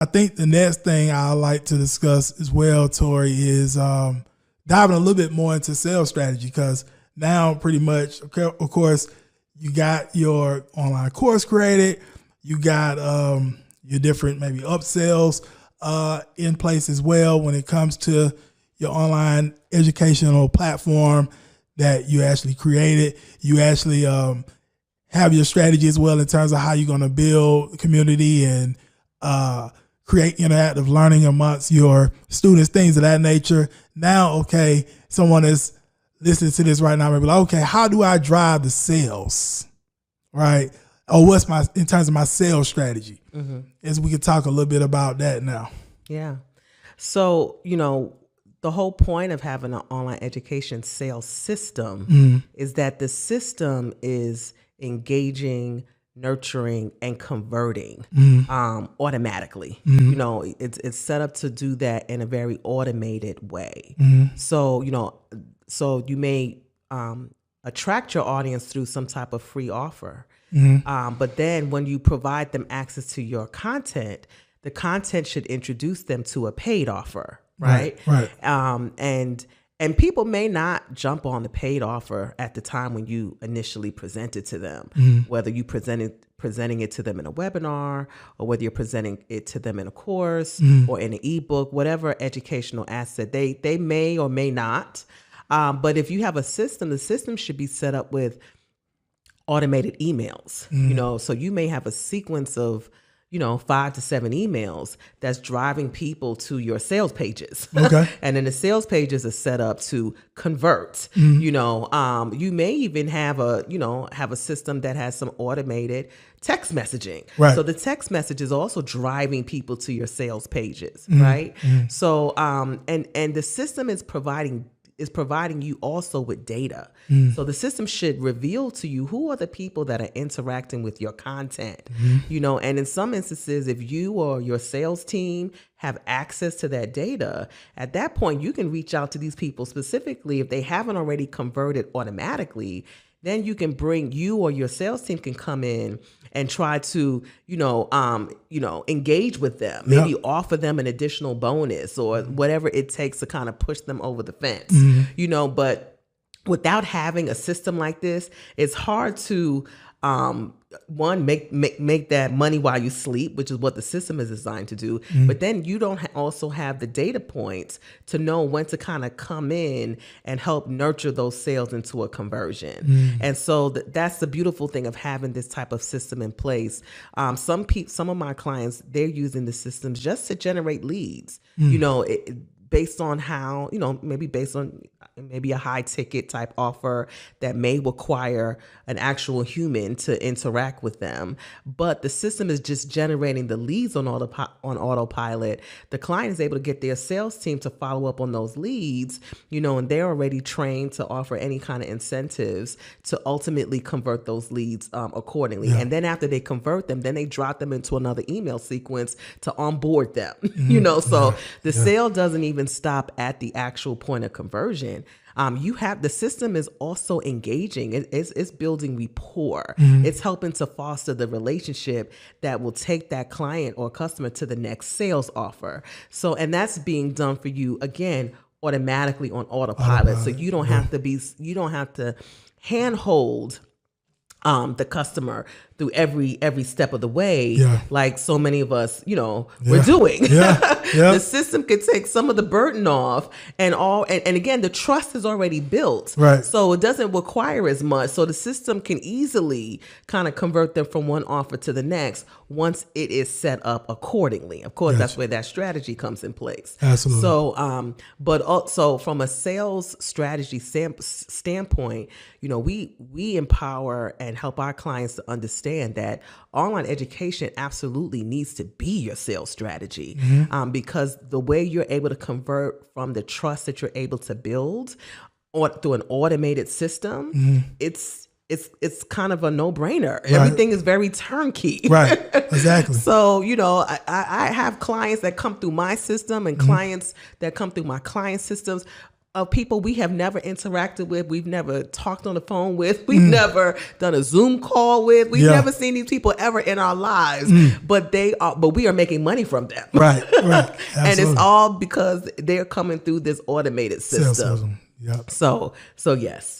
I think the next thing I like to discuss as well, Tori, is diving a little bit more into sales strategy, because now pretty much, of course, you got your online course created, you got your different maybe upsells in place as well when it comes to your online educational platform that you actually created. You actually have your strategy as well in terms of how you're going to build community and create interactive learning amongst your students, things of that nature. Now, okay, someone is listening to this right now, maybe like, okay, how do I drive the sales, right? Or what's in terms of my sales strategy? Mm-hmm. As we could talk a little bit about that now. Yeah. So, the whole point of having an online education sales system is that the system is engaging, nurturing, and converting automatically. It's set up to do that in a very automated way. So you may attract your audience through some type of free offer. But then when you provide them access to your content, the content should introduce them to a paid offer, right? And people may not jump on the paid offer at the time when you initially present it to them, whether you presenting it to them in a webinar, or whether you're presenting it to them in a course or in an ebook, whatever educational asset they may or may not. But if you have a system, the system should be set up with automated emails, so you may have a sequence of 5 to 7 emails that's driving people to your sales pages. Okay. And then the sales pages are set up to convert. You may even have a system that has some automated text messaging. Right. So the text message is also driving people to your sales pages, right? So and the system is providing you also with data. So the system should reveal to you who are the people that are interacting with your content. And in some instances, if you or your sales team have access to that data, at that point, you can reach out to these people specifically. If they haven't already converted automatically, then you or your sales team can come in and try to, engage with them, maybe offer them an additional bonus or whatever it takes to kind of push them over the fence, but without having a system like this, it's hard to, make that money while you sleep, which is what the system is designed to do. But then you don't also have the data points to know when to kind of come in and help nurture those sales into a conversion. And so that's the beautiful thing of having this type of system in place. Some of my clients, they're using the systems just to generate leads, based on how, maybe a high ticket type offer that may require an actual human to interact with them. But the system is just generating the leads on autopilot. The client is able to get their sales team to follow up on those leads, and they're already trained to offer any kind of incentives to ultimately convert those leads accordingly. Yeah. And then after they convert them, then they drop them into another email sequence to onboard them, so the sale doesn't even stop at the actual point of conversion. The system is also engaging. It's building rapport. It's helping to foster the relationship that will take that client or customer to the next sales offer. So, and that's being done for you again, automatically on autopilot. So you don't have to handhold the customer through every step of the way, like so many of us, we're doing. The system can take some of the burden off, and again, the trust is already built, right? So it doesn't require as much. So the system can easily kind of convert them from one offer to the next once it is set up accordingly. Of course, that's where that strategy comes in place. Absolutely. So, but also from a sales strategy standpoint, we empower and help our clients to understand that online education absolutely needs to be your sales strategy, because the way you're able to convert from the trust that you're able to build through an automated system, it's kind of a no-brainer. Right. Everything is very turnkey. Right, exactly. So, I have clients that come through my system and clients that come through my client systems. of people we have never interacted with, we've never talked on the phone with, we've never done a Zoom call with, we've never seen these people ever in our lives, but we are making money from them. Right. And it's all because they're coming through this automated system. Yep. So yes.